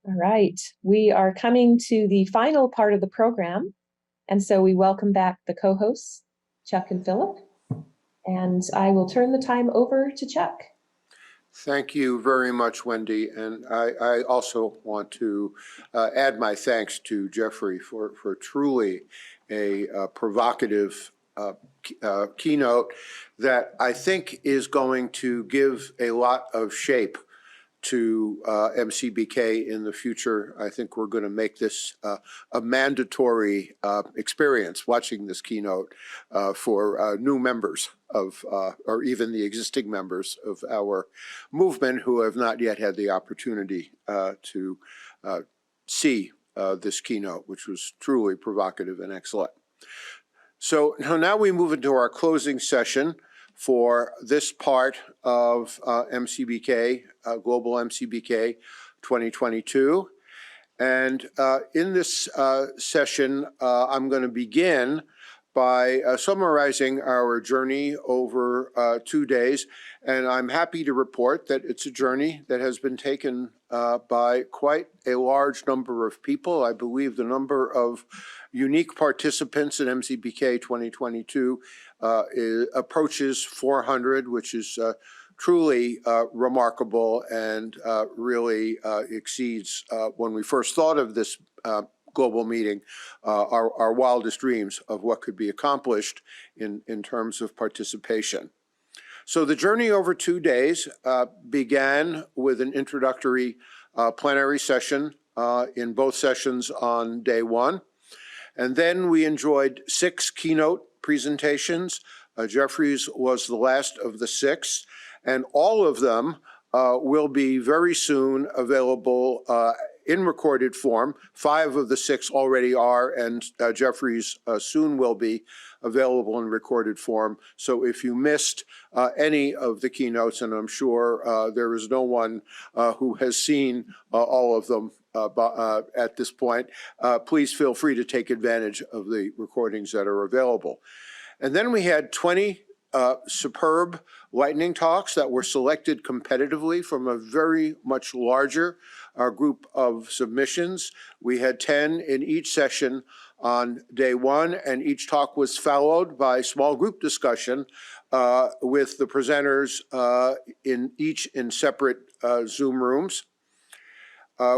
All right, we are coming to the final part of the program, and so we welcome back the co-hosts, Chuck and Philip, and I will turn the time over to Chuck. Thank you very much, Wendy, and I also want to add my thanks to Jeffrey for truly a provocative keynote that I think is going to give a lot of shape to MCBK in the future. I think we're going to make this a mandatory experience, watching this keynote for new members of, or even the existing members of our movement who have not yet had the opportunity to see this keynote, which was truly provocative and excellent. So now we move into our closing session for this part of MCBK, Global MCBK 2022. And in this session, I'm going to begin by summarizing our journey over 2 days. And I'm happy to report that it's a journey that has been taken by quite a large number of people. I believe the number of unique participants in MCBK 2022 approaches 400, which is truly remarkable and really exceeds, when we first thought of this global meeting, our wildest dreams of what could be accomplished in terms of participation. So the journey over 2 days began with an introductory plenary session in both sessions on day one. And then we enjoyed 6 keynote presentations. Jeffrey's was the last of the 6, and all of them will be very soon available in recorded form. 5 of the 6 already are, and Jeffrey's soon will be available in recorded form. So if you missed any of the keynotes, and I'm sure there is no one who has seen all of them at this point, please feel free to take advantage of the recordings that are available. And then we had 20 superb lightning talks that were selected competitively from a very much larger group of submissions. We had 10 in each session on day one, and each talk was followed by small group discussion with the presenters in separate Zoom rooms.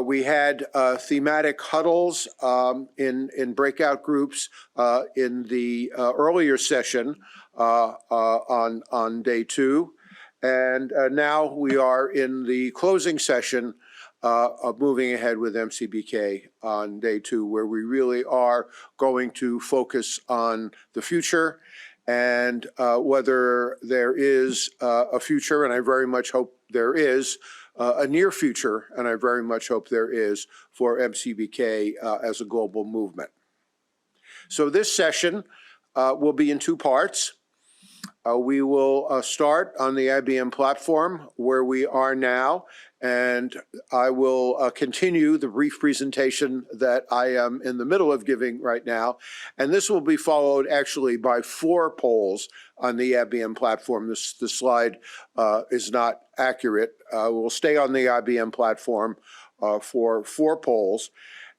We had thematic huddles in breakout groups in the earlier session on day 2. And now we are in the closing session of moving ahead with MCBK on day 2, where we really are going to focus on the future and whether there is a future, and I very much hope there is, a near future, and I very much hope there is, for MCBK as a global movement. So this session will be in 2 parts. We will start on the IBM platform where we are now, and I will continue the brief presentation that I am in the middle of giving right now. And this will be followed actually by 4 polls on the IBM platform. The slide is not accurate. We'll stay on the IBM platform for 4 polls.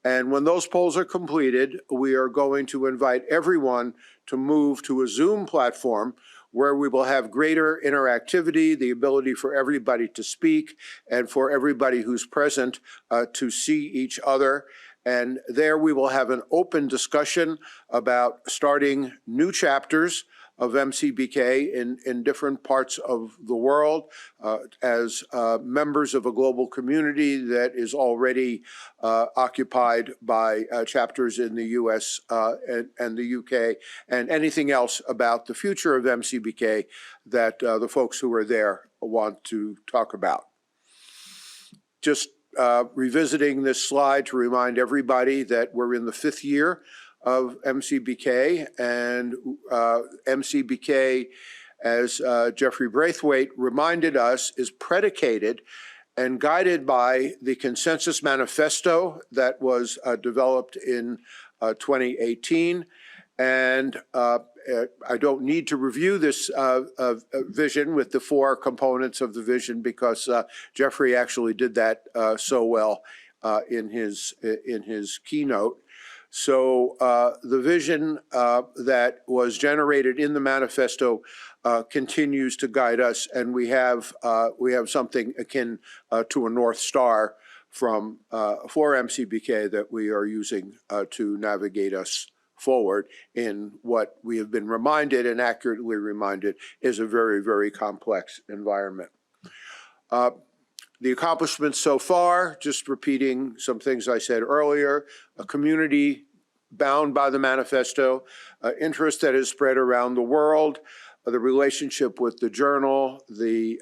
And when those polls are completed, we are going to invite everyone to move to a Zoom platform where we will have greater interactivity, the ability for everybody to speak, and for everybody who's present to see each other. And there we will have an open discussion about starting new chapters of MCBK in different parts of the world as members of a global community that is already occupied by chapters in the US and the UK, and anything else about the future of MCBK that the folks who are there want to talk about. Just revisiting this slide to remind everybody that we're in the 5th year of MCBK, and MCBK, as Jeffrey Braithwaite reminded us, is predicated and guided by the Consensus Manifesto that was developed in 2018. And I don't need to review this vision with the 4 components of the vision because Jeffrey actually did that so well in his keynote. So the vision that was generated in the manifesto continues to guide us, and we have something akin to a North Star for MCBK that we are using to navigate us forward in what we have been reminded and accurately reminded is a very, very complex environment. The accomplishments so far, just repeating some things I said earlier, a community bound by the manifesto, interest that is spread around the world, the relationship with the journal, the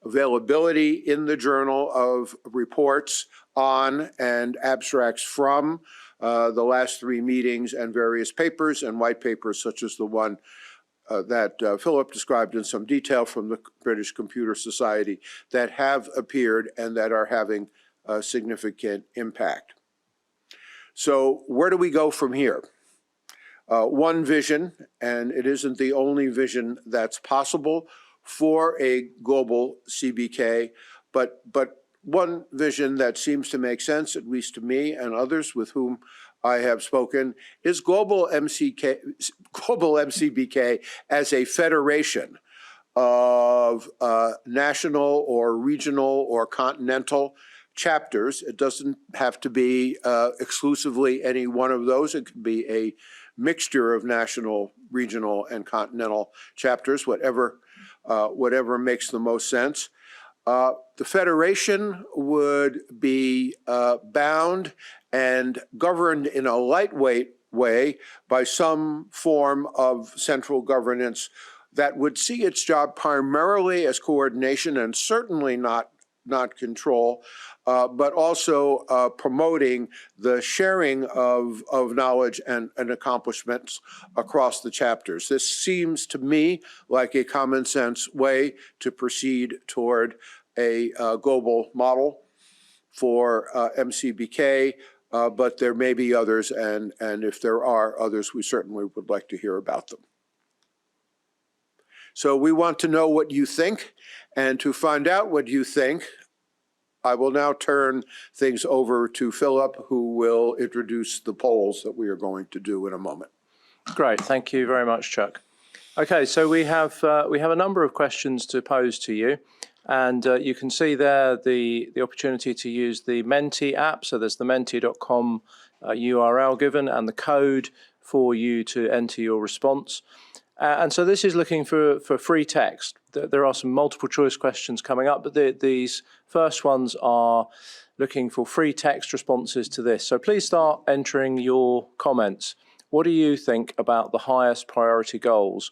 availability in the journal of reports on and abstracts from the last 3 meetings and various papers and white papers such as the one that Philip described in some detail from the British Computer Society that have appeared and that are having a significant impact. So where do we go from here? One vision, and it isn't the only vision that's possible for a global CBK, but one vision that seems to make sense, at least to me and others with whom I have spoken, is global MCBK as a federation of national or regional or continental chapters. It doesn't have to be exclusively any one of those. It could be a mixture of national, regional, and continental chapters, whatever makes the most sense. The federation would be bound and governed in a lightweight way by some form of central governance that would see its job primarily as coordination and certainly not control, but also promoting the sharing of knowledge and accomplishments across the chapters. This seems to me like a common sense way to proceed toward a global model for MCBK, but there may be others, and if there are others, we certainly would like to hear about them. So we want to know what you think, and to find out what you think, I will now turn things over to Philip, who will introduce the polls that we are going to do in a moment. Great, thank you very much, Chuck. Okay, so we have a number of questions to pose to you, and you can see there the opportunity to use the Menti app. So there's the menti.com URL given and the code for you to enter your response. And so this is looking for free text. There are some multiple choice questions coming up, but these first ones are looking for free text responses to this. So please start entering your comments. What do you think about the highest priority goals?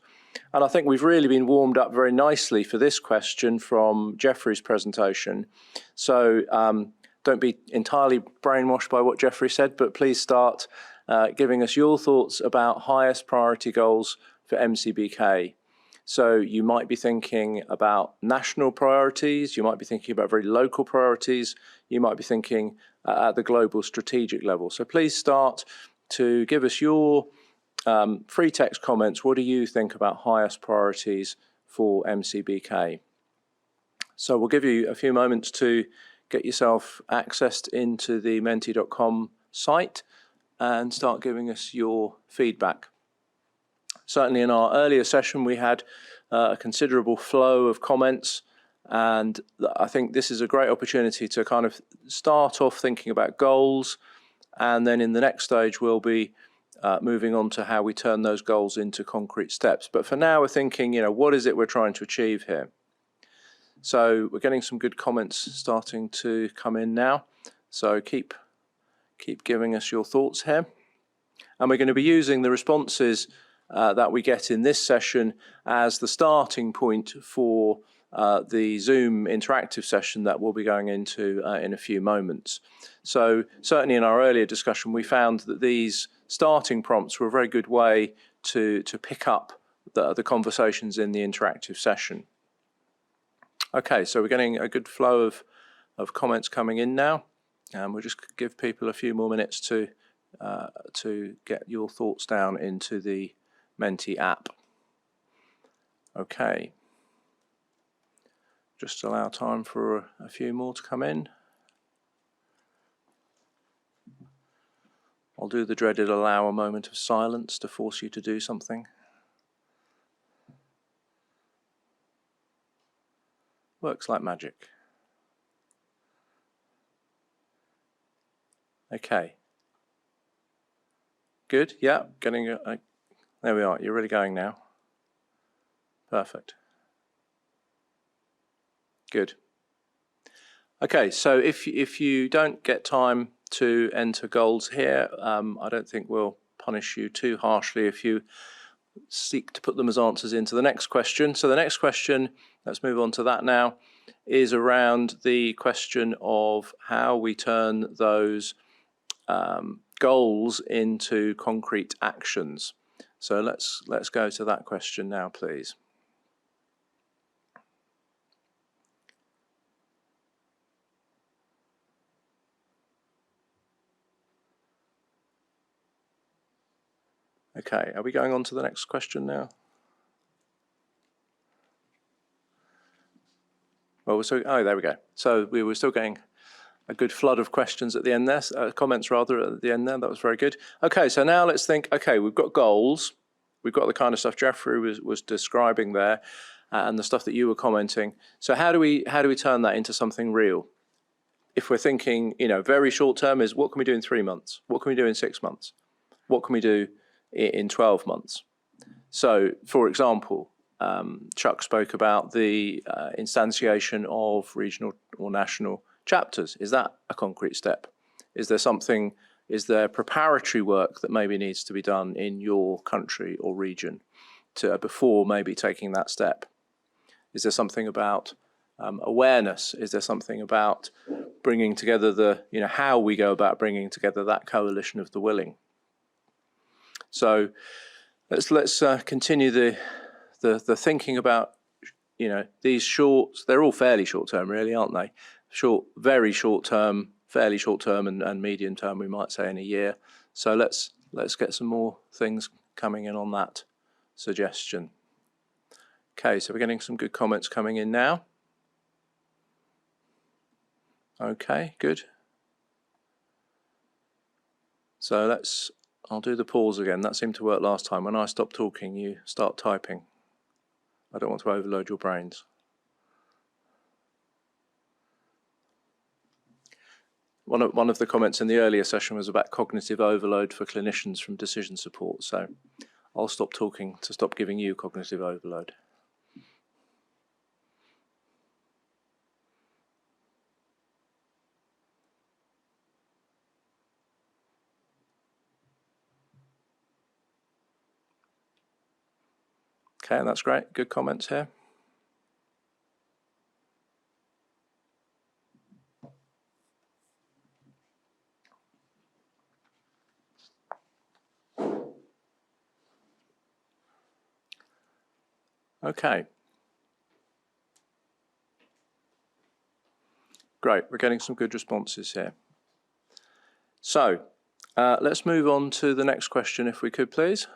And I think we've really been warmed up very nicely for this question from Jeffrey's presentation. So don't be entirely brainwashed by what Jeffrey said, but please start giving us your thoughts about highest priority goals for MCBK. So you might be thinking about national priorities, you might be thinking about very local priorities, you might be thinking at the global strategic level. So please start to give us your free text comments. What do you think about highest priorities for MCBK? So we'll give you a few moments to get yourself accessed into the menti.com site and start giving us your feedback. Certainly in our earlier session, we had a considerable flow of comments, and I think this is a great opportunity to kind of start off thinking about goals, and then in the next stage, we'll be moving on to how we turn those goals into concrete steps. But for now, we're thinking, what is it we're trying to achieve here? So we're getting some good comments starting to come in now. So keep giving us your thoughts here. And we're going to be using the responses that we get in this session as the starting point for the Zoom interactive session that we'll be going into in a few moments. So certainly in our earlier discussion, we found that these starting prompts were a very good way to pick up the conversations in the interactive session. Okay, so we're getting a good flow of comments coming in now, and we'll just give people a few more minutes to get your thoughts down into the Menti app. Okay, just allow time for a few more to come in. I'll do the dreaded allow a moment of silence to force you to do something. Works like magic. Okay. Good, yeah, getting there we are, you're really going now. Perfect. Good. Okay, so if you don't get time to enter goals here, I don't think we'll punish you too harshly if you seek to put them as answers into the next question. So the next question, let's move on to that now, is around the question of how we turn those goals into concrete actions. So let's go to that question now, please. Okay, are we going on to the next question now? Well, there we go. So we were still getting a good flood of questions at the end there, comments rather at the end there. That was very good. Okay, so now let's think, okay, we've got goals. We've got the kind of stuff Jeffrey was describing there and the stuff that you were commenting. So how do we turn that into something real? If we're thinking, very short term is what can we do in 3 months? What can we do in 6 months? What can we do in 12 months? So, for example, Chuck spoke about the instantiation of regional or national chapters. Is that a concrete step? Is there preparatory work that maybe needs to be done in your country or region before maybe taking that step? Is there something about awareness? Is there something about bringing together how we go about bringing together that coalition of the willing? So let's continue the thinking about these they're all fairly short term really, aren't they? Very short term, fairly short term and medium term, we might say in a year. So let's get some more things coming in on that suggestion. Okay, so we're getting some good comments coming in now. Okay, good. So I'll do the pause again. That seemed to work last time. When I stop talking, you start typing. I don't want to overload your brains. One of the comments in the earlier session was about cognitive overload for clinicians from decision support. So I'll stop talking to stop giving you cognitive overload. Okay, that's great. Good comments here. Okay. Great, we're getting some good responses here. So let's move on to the next question if we could please.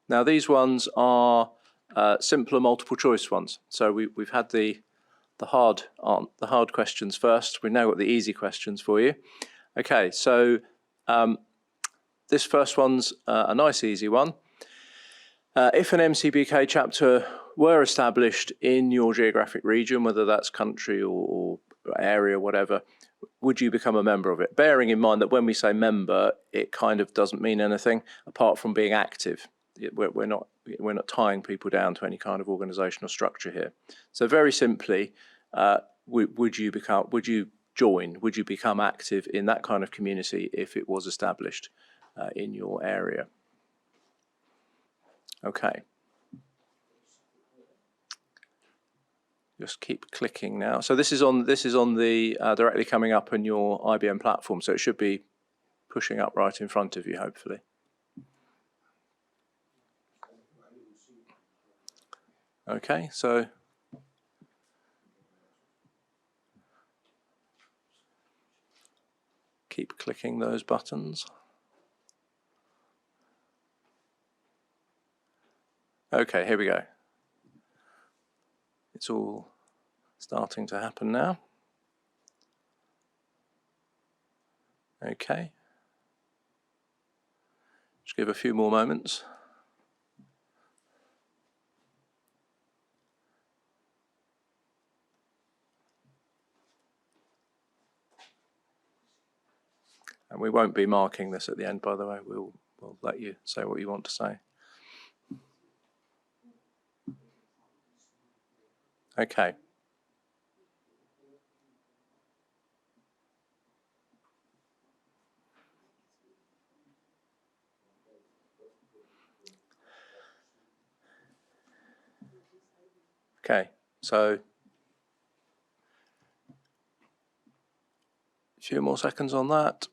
Now these ones are simpler multiple choice ones. So we've had the hard questions first. We've now got the easy questions for you. Okay, so this first one's a nice easy one. If an MCBK chapter were established in your geographic region, whether that's country or area, whatever, would you become a member of it? Bearing in mind that when we say member, it kind of doesn't mean anything apart from being active. We're not tying people down to any kind of organizational structure here. So very simply, would you join? Would you become active in that kind of community if it was established in your area? Okay. Just keep clicking now. So this is on the directly coming up on your IBM platform. So it should be pushing up right in front of you, hopefully. Okay, so keep clicking those buttons. Okay, here we go. It's all starting to happen now. Okay, Just give a few more moments. And we won't be marking this at the end, by the way. We'll let you say what you want to say. Okay. Okay, so a few more seconds on that.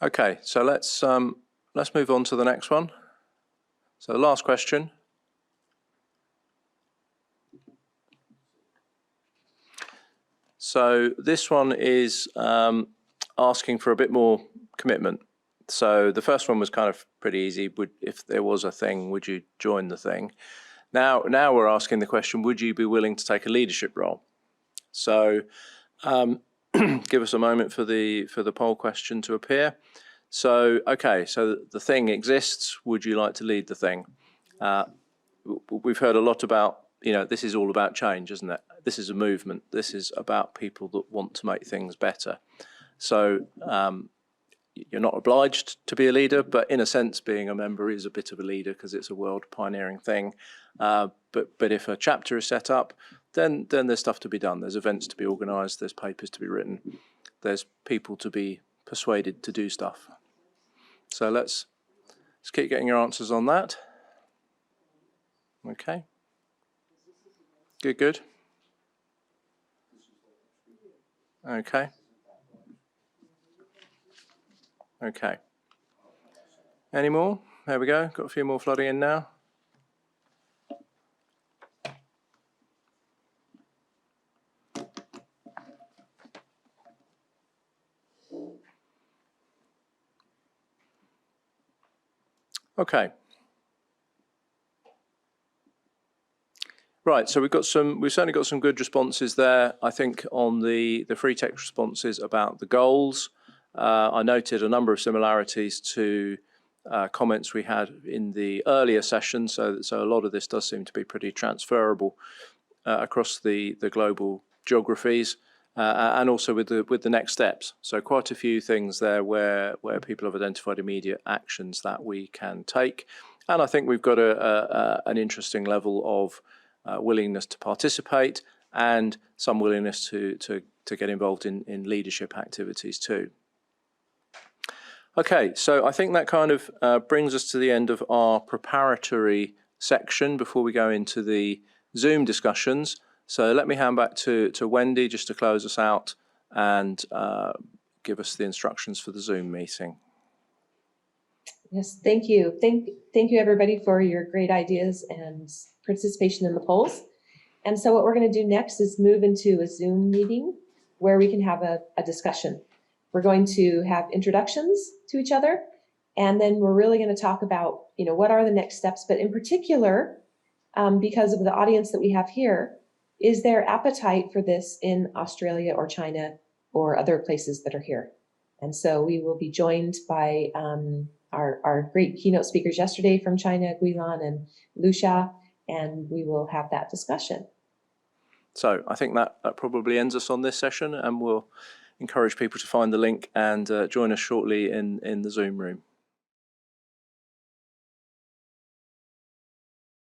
Okay, so let's move on to the next one. So the last question. So this one is asking for a bit more commitment. So the first one was kind of pretty easy. If there was a thing, would you join the thing? Now we're asking the question, would you be willing to take a leadership role? So give us a moment for the poll question to appear. So, okay, so the thing exists. Would you like to lead the thing? We've heard a lot about, this is all about change, isn't it? This is a movement. This is about people that want to make things better. So you're not obliged to be a leader, but in a sense, being a member is a bit of a leader because it's a world pioneering thing. But if a chapter is set up, then there's stuff to be done. There's events to be organised. There's papers to be written. There's people to be persuaded to do stuff. So let's keep getting your answers on that. Okay. Good. Okay. Okay. Any more? There we go. Got a few more flooding in now. Okay. Right, so we've certainly got some good responses there. I think on the free text responses about the goals, I noted a number of similarities to comments we had in the earlier session. So a lot of this does seem to be pretty transferable across the global geographies and also with the next steps. So quite a few things there where people have identified immediate actions that we can take. And I think we've got an interesting level of willingness to participate and some willingness to get involved in leadership activities too. Okay, so I think that kind of brings us to the end of our preparatory section before we go into the Zoom discussions. So let me hand back to Wendy just to close us out and give us the instructions for the Zoom meeting. Yes, thank you. Thank you everybody for your great ideas and participation in the polls. And so what we're going to do next is move into a Zoom meeting where we can have a discussion. We're going to have introductions to each other, and then we're really going to talk about, what are the next steps, but in particular, because of the audience that we have here, is there appetite for this in Australia or China or other places that are here? And so we will be joined by our great keynote speakers yesterday from China, Guilan and Lucia, and we will have that discussion. So I think that probably ends us on this session, and we'll encourage people to find the link and join us shortly in the Zoom room.